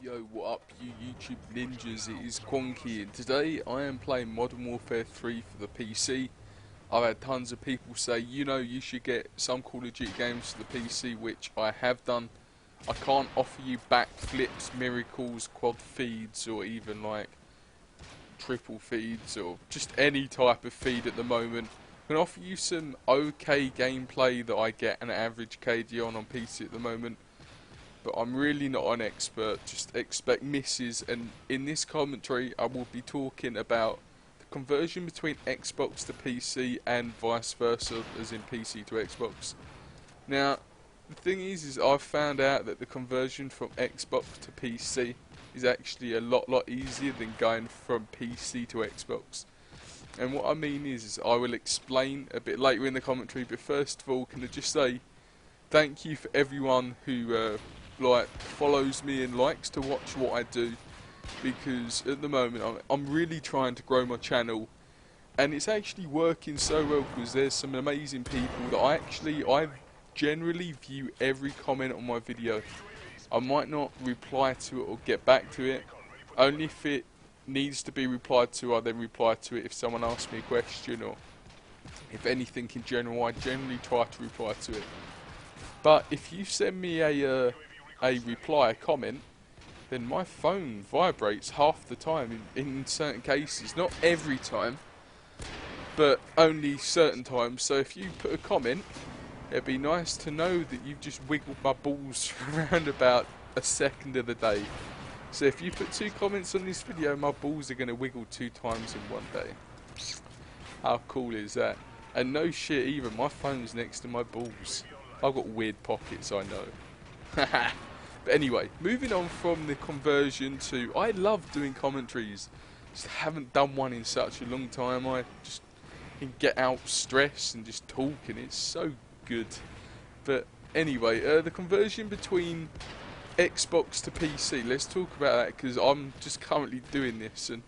Yo, what up, you YouTube ninjas? It is Quonky, and today I am playing Modern Warfare 3 for the PC. I've had tons of people say, you know, you should get some Call of Duty games for the PC, which I have done. I can't offer you backflips, miracles, quad feeds, or even like triple feeds, or just any type of feed at the moment. I can offer you some okay gameplay that I get an average KD on PC at the moment. But I'm really not an expert, just expect misses, and in this commentary I will be talking about the conversion between Xbox to PC and vice versa, as in PC to Xbox. Now, the thing is I've found out that the conversion from Xbox to PC is actually a lot easier than going from PC to Xbox. And what I mean is I will explain a bit later in the commentary, but first of all, can I just say thank you for everyone who follows me and likes to watch what I do, because at the moment I'm really trying to grow my channel, and it's actually working so well because there's some amazing people that I generally view every comment on my video. I might not reply to it or get back to it, only if it needs to be replied to. I then reply to it if someone asks me a question, or if anything in general, I generally try to reply to it. But if you send me a reply, a comment, then my phone vibrates half the time in certain cases. Not every time, but only certain times. So if you put a comment, it'd be nice to know that you've just wiggled my balls for around about a second of the day. So if you put 2 comments on this video, my balls are going to wiggle 2 times in one day. How cool is that? And no shit either, my phone's next to my balls. I've got weird pockets, I know. But anyway, moving on from the conversion to, I love doing commentaries. Just haven't done one in such a long time. I just can get out stress and just talk, and it's so good. But anyway, the conversion between Xbox to PC, let's talk about that, because I'm just currently doing this. And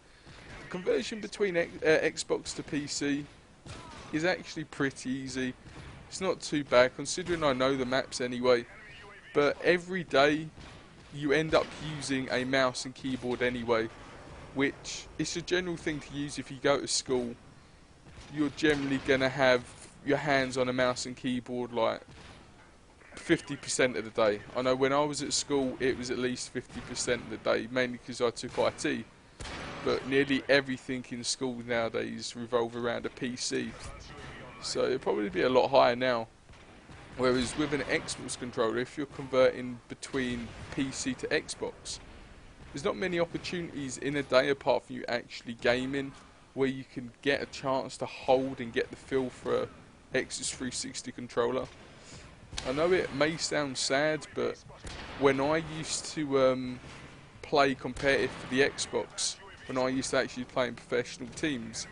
the conversion between Xbox to PC is actually pretty easy. It's not too bad considering I know the maps anyway. But every day you end up using a mouse and keyboard anyway, which is a general thing to use if you go to school. You're generally going to have your hands on a mouse and keyboard like 50% of the day. I know when I was at school it was at least 50% of the day, mainly because I took IT. But nearly everything in school nowadays revolve around a PC. So it'll probably be a lot higher now. Whereas with an Xbox controller, if you're converting between PC to Xbox, there's not many opportunities in a day apart from you actually gaming where you can get a chance to hold and get the feel for a Xbox 360 controller. I know it may sound sad, but when I used to play competitive for the Xbox, when I used to actually play in professional teams,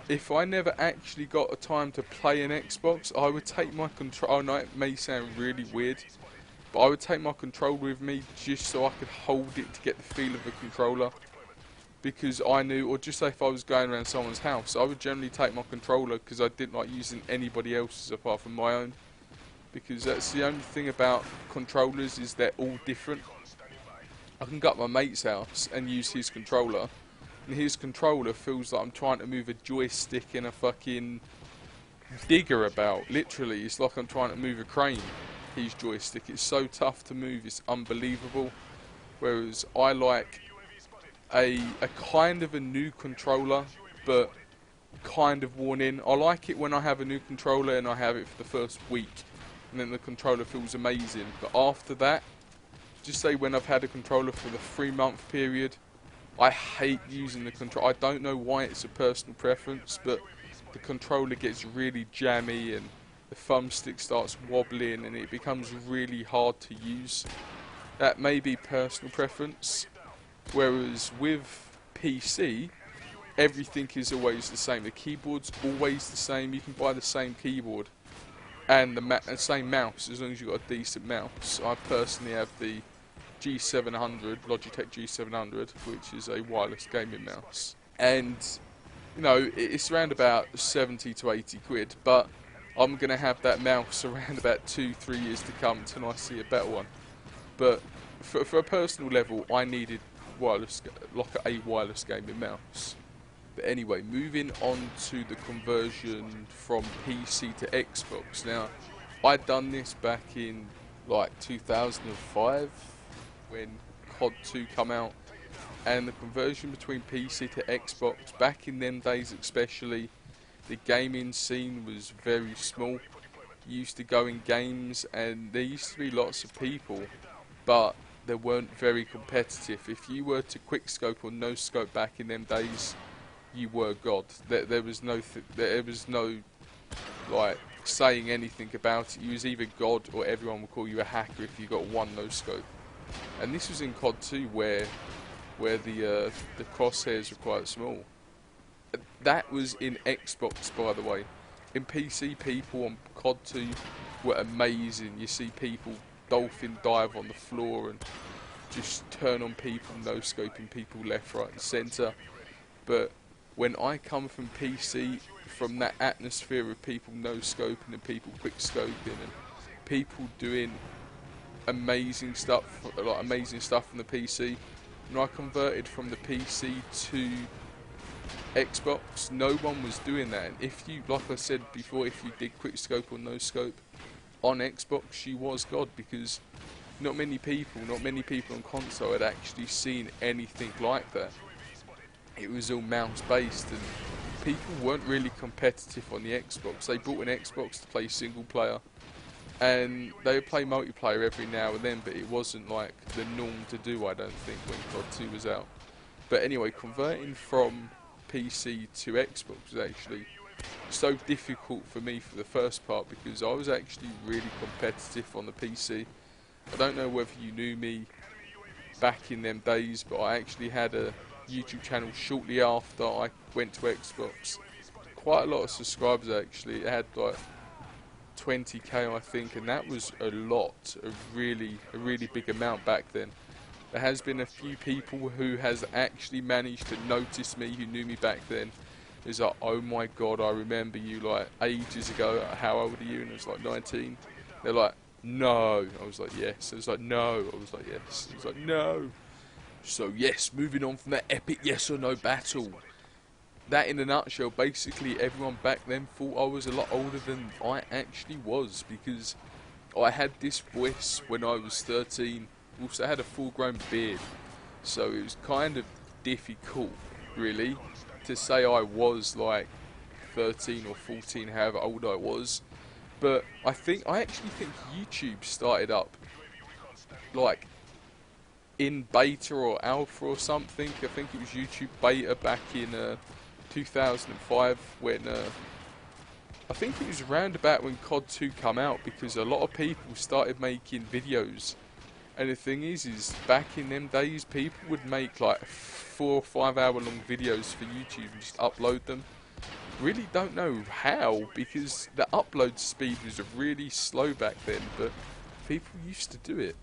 if I never actually got a time to play an Xbox, I would take my controller. I know it may sound really weird, but I would take my controller with me just so I could hold it to get the feel of a controller. Because I knew, or just say if I was going around someone's house, I would generally take my controller because I didn't like using anybody else's apart from my own. Because that's the only thing about controllers, is they're all different. I can go up my mate's house and use his controller, and his controller feels like I'm trying to move a joystick in a fucking digger about. Literally, it's like I'm trying to move a crane. His joystick, it's so tough to move, it's unbelievable. Whereas I like a kind of a new controller, but kind of worn in. I like it when I have a new controller and I have it for the first week, and then the controller feels amazing. But after that, just say when I've had a controller for the 3-month period, I hate using the controller. I don't know why, it's a personal preference, but the controller gets really jammy and the thumbstick starts wobbling and it becomes really hard to use. That may be personal preference. Whereas with PC, everything is always the same. The keyboard's always the same. You can buy the same keyboard and the same mouse as long as you've got a decent mouse. I personally have the G700, Logitech G700, which is a wireless gaming mouse. And, you know, it's around about 70 to 80 quid, but I'm going to have that mouse around about 2-3 years to come until I see a better one. But for a personal level, I needed wireless, like a wireless gaming mouse. But anyway, moving on to the conversion from PC to Xbox. Now, I'd done this back in like 2005 when COD 2 come out, and the conversion between PC to Xbox back in them days, especially, the gaming scene was very small. You used to go in games and there used to be lots of people, but they weren't very competitive. If you were to quickscope or no scope back in them days, you were God. There was no like saying anything about it. You was either God or everyone would call you a hacker if you got one no scope. And this was in COD 2 where the crosshairs were quite small. That was in Xbox, by the way. In PC, people on COD 2 were amazing. You see people dolphin dive on the floor and just turn on people, no scoping people left, right and centre. But when I come from PC, from that atmosphere of people no scoping and people quick scoping and people doing amazing stuff from the PC, when I converted from the PC to Xbox, no one was doing that. And if you, like I said before, if you did quick scope or no scope on Xbox, you was God, because not many people on console had actually seen anything like that. It was all mouse based, and people weren't really competitive on the Xbox. They bought an Xbox to play single player, and they would play multiplayer every now and then, but it wasn't like the norm to do, I don't think, when COD 2 was out. But anyway, converting from PC to Xbox was actually so difficult for me for the first part, because I was actually really competitive on the PC. I don't know whether you knew me back in them days, but I actually had a YouTube channel shortly after I went to Xbox. Quite a lot of subscribers actually. It had like 20k I think, and that was a lot, a really big amount back then. There has been a few people who has actually managed to notice me, who knew me back then. It's like, oh my god, I remember you like ages ago. How old are you? And I was like 19. They're like, no. I was like, yes. It was like, no. I was like, yes. It was like, no. So yes, moving on from that epic yes or no battle. That in a nutshell, basically everyone back then thought I was a lot older than I actually was, because I had this voice when I was 13. Also had a full-grown beard, so it was kind of difficult, really, to say I was like 13 or 14, however old I was. But I actually think YouTube started up like in beta or alpha or something. I think it was YouTube beta back in 2005 when I think it was around about when COD 2 come out, because a lot of people started making videos. And the thing is back in them days, people would make like 4 or 5 hour long videos for YouTube and just upload them. Really don't know how, because the upload speed was really slow back then, but people used to do it.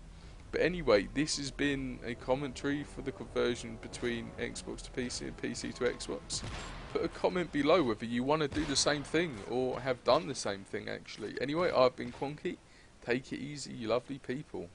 But anyway, this has been a commentary for the conversion between Xbox to PC and PC to Xbox. Put a comment below whether you want to do the same thing or have done the same thing actually. Anyway, I've been Quonky. Take it easy, you lovely people.